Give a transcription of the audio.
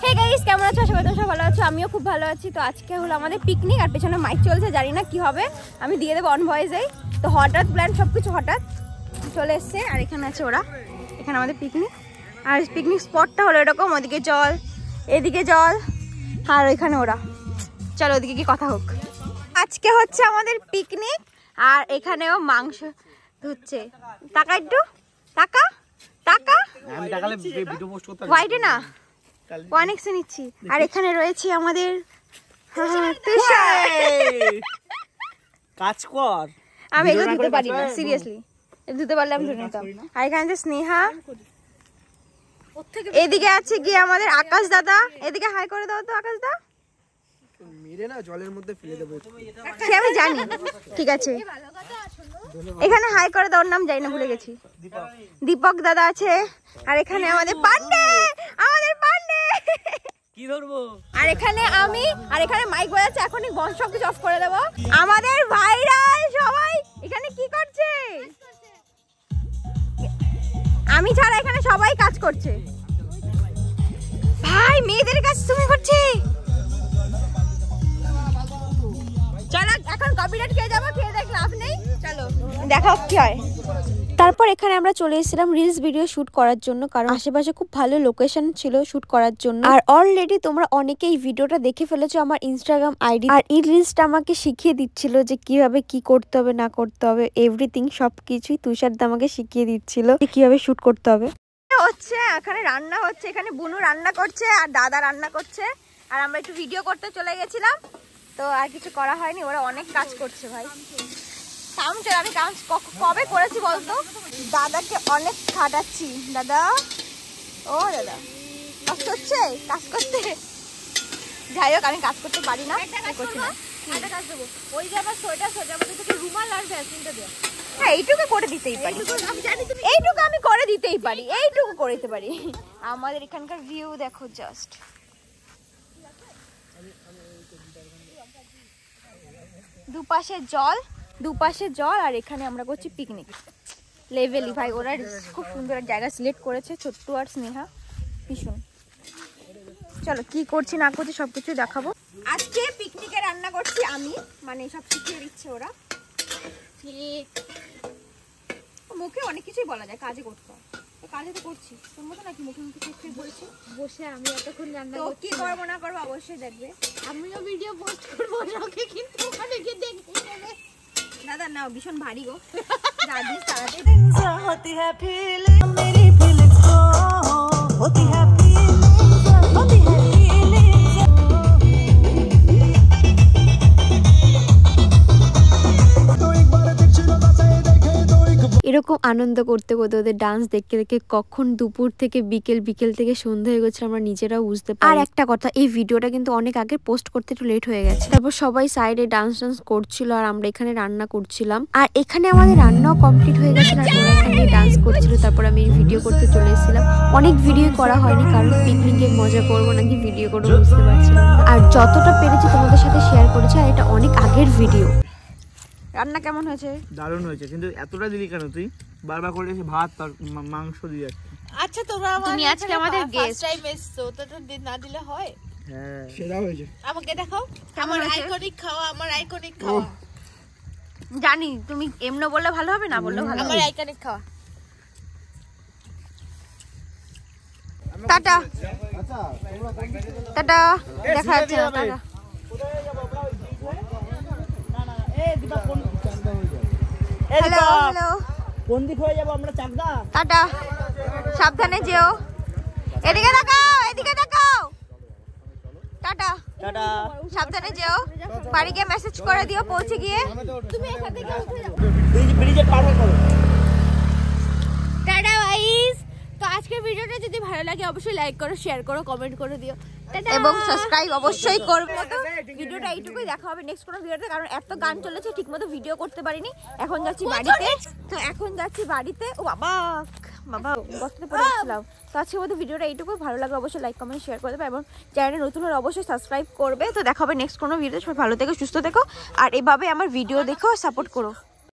Hey guys, কেমন আছো? আশা করি তোমরা সবাই ভালো আছো। আমিও খুব ভালো আছি। তো আজকে হলো আমাদের পিকনিক, আর পেছনে মাইক চলছে, জানি না কি হবে, আমি দিয়ে দেবো অন ভয়েসেই। তো হঠাৎ প্ল্যান, সবকিছু হঠাৎ চলে এসছে। আর এখানে আছে ওরা, এখানে আমাদের পিকনিক। আর পিকনিক স্পটটা হলো এরকম, ওদিকে জল, এদিকে জল, আর ওইখানে ওরা। চলো ওদিকে কি কথা হোক। আজকে হচ্ছে আমাদের পিকনিক, আর এখানেও মাংস হচ্ছে। টাকা একটু, টাকা টাকা আমি টাকালে ভিডিও পোস্ট করতে হোয়াইটে না অনেক সে নিচ্ছি। আর এখানে রয়েছে আমাদের কাজ কর। আমি এগুলো ধুতে পারি না, সিরিয়াসলি ধুতে পারলে আমি ধুয়ে নিতাম। আর এখানে আছে স্নেহা, এদিকে আছে গিয়ে আমাদের আকাশ দাদা। এদিকে হাই করে দাও তো আকাশ দা। মেরে না জলের মধ্যে ফেলে দেবো, সে আমি জানি, ঠিক আছে। এখানে হাই করে দাও, ওর নাম জানি না, ভুলে গেছি। দীপক দাদা আছে। আর এখানে আমাদের পান্ডে, আমাদের পান্ডে কি ধরবো। আর এখানে আমি, আর এখানে মাইক বাজাচ্ছে, এখনই বন্ধ, সব কিছু অফ করে দেবো। আমাদের ভাইরাল সবাই এখানে কি করছে? আমি ছাড়া এখানে সবাই কাজ করছে। ভাই, মেয়েদের কাজ তুমি করছে। চলো এখন কপিরাইট খেয়ে যাবো, খেয়ে দেখ লাভ নেই। চলো দেখাও কি হয়। তারপর এখানে আমরা চলে এসেছিলাম রিলস ভিডিও শুট করার জন্য, কারণ আশেপাশে খুব ভালো লোকেশন ছিল শুট করার জন্য। আর অলরেডি তোমরা অনেকেই ভিডিওটা দেখে ফেলেছো আমার ইনস্টাগ্রাম আইডি। আর এই রিলসটা আমাকে শিখিয়ে দিচ্ছিল যে কিভাবে কি করতে হবে না করতে হবে, এভরিথিং সবকিছুই তুষারদা আমাকে শিখিয়ে দিচ্ছিল যে কিভাবে শুট করতে হবে। হচ্ছে এখানে রান্না হচ্ছে, এখানে বুনু রান্না করছে আর দাদা রান্না করছে। আর আমরা একটু ভিডিও করতে চলে গেছিলাম, তো আর কিছু করা হয়নি। ওরা অনেক কাজ করছে ভাই। আমি কাজ কবে করেছি বলতো? দাদাকে অনেক খাটাচ্ছি। দাদা, ও দাদা, কষ্ট হচ্ছে কাজ করতে। যাই হোক, আমি কাজ করতে পারি না, করছি না। ওই যে আমার সোয়েটার রুমাল আর ভ্যাসলিনটা দেয়। হ্যাঁ, এইটুকু করে দিতেই পারি, এইটুকু আমি করে দিতেই পারি, এইটুকু করে দিতে পারি। আমাদের এখানকার ভিউ দেখো জাস্ট। দুপাশে জল, দুপাশে জল, আর এখানে আমরা করছি পিকনিক লেভেলি। ভাই ওরা খুব সুন্দর জায়গা সিলেক্ট করেছে, ছোট্টু আর স্নেহা, ভীষণ। চলো কি করছি না করছি সবকিছু দেখাবো। আজকে পিকনিকে রান্না করছি আমি, মানে সব শিখিয়ে দিচ্ছে ওরা। ঠিক মুখে অনেক কিছুই বলা যায়, কাজে করতে হয়, কাজে তো করছি। তোর মতো নাকি মুখে মুখে ঠিক বলছি বসে আমি এতক্ষণ রান্না করছি। কি করবো না করবো অবশ্যই দেখবে, আমিও ভিডিও পোস্ট করবো, কিন্তু ওখানে গিয়ে দেখে নেবে। দাদা নাও, ভীষণ ভারী গো। দাদি তাড়াতাড়ি होती है फीलिंग, मेरी फीलिंग्स को होती है फीलिंग, होती है এরকম আনন্দ করতে করতে ওদের ডান্স দেখতে দেখে কখন দুপুর থেকে বিকেল, বিকেল থেকে সন্ধ্যা হয়ে গেছে আমরা নিজেরাও বুঝতে পারি। আর একটা কথা, এই ভিডিওটা কিন্তু অনেক আগে পোস্ট করতে একটু লেট হয়ে গেছে। তারপর সবাই সাইডে ডান্স করছিল, আর আমরা এখানে রান্না করছিলাম। আর এখানে আমাদের রান্নাও কমপ্লিট হয়ে গেছে, আর ওরা এখানে ডান্স করছিল। তারপর আমি ভিডিও করতে চলে এসেছিলাম। অনেক ভিডিও করা হয়নি, কারণ পিকনিকে মজা করবো নাকি ভিডিও করবো বুঝতে পারছিলাম না। আর যতটা পেরেছি তোমাদের সাথে শেয়ার করেছি, আর এটা অনেক আগের ভিডিও। রান্না কেমন হয়েছে? দারুণ হয়েছে, কিন্তু এতটা দিলি কেন তুই? বারবার করে এসে ভাত আর মাংস দিয়ে যাচ্ছে। আচ্ছা তুমি আজকে আমাদের গেস্ট টাইম এসছো, তো না দিলে হয়? হ্যাঁ, সেটা হয়েছে। আমাকে দেখাও আমার আইকনিক খাওয়া, আমার আইকনিক খাওয়া। জানি তুমি এমনো বললে ভালো হবে, না বললে ভালো হবে। আমার আইকনিক খাওয়া। টাটা টাটা, দেখা যাচ্ছে না, টাটা। হ্যালো হ্যালো, কোন দিক হয়ে যাবো আমরা? চাকদা। টাটা, সাবধানে যেও। এদিকে তাকাও, এদিকে তাকাও। টাটা টাটা, সাবধানে যেও। বাড়ি গিয়ে মেসেজ করে দিও পৌঁছে গিয়ে। তুমি এখান থেকে উঠে যাও, ব্রিজে পার করো। Tata guys. তো আজকের ভিডিওটা যদি ভালো লাগে অবশ্যই লাইক করো, শেয়ার করো, কমেন্ট করে দিও, এবং সাবস্ক্রাইব অবশ্যই করবে। তো ভিডিওটা এইটুকুই, দেখা হবে নেক্সট কোনো ভিডিওতে, কারণ এত গান চলেছে ঠিকমতো ভিডিও করতে পারিনি। এখন যাচ্ছি বাড়িতে, তো এখন যাচ্ছি বাড়িতে। ও বাবা বাবা, বসতে পড়েছিলাম। তো আজকের মতো ভিডিওটা এইটুকুই, ভালো লাগে অবশ্যই লাইক কমেন্ট শেয়ার করে দেবে, এবং চ্যানেলে নতুন হলে অবশ্যই সাবস্ক্রাইব করবে। তো দেখা হবে নেক্সট কোনো ভিডিও। সবাই ভালো থেকো, সুস্থ থেকো, আর এভাবে আমার ভিডিও দেখো, সাপোর্ট করো।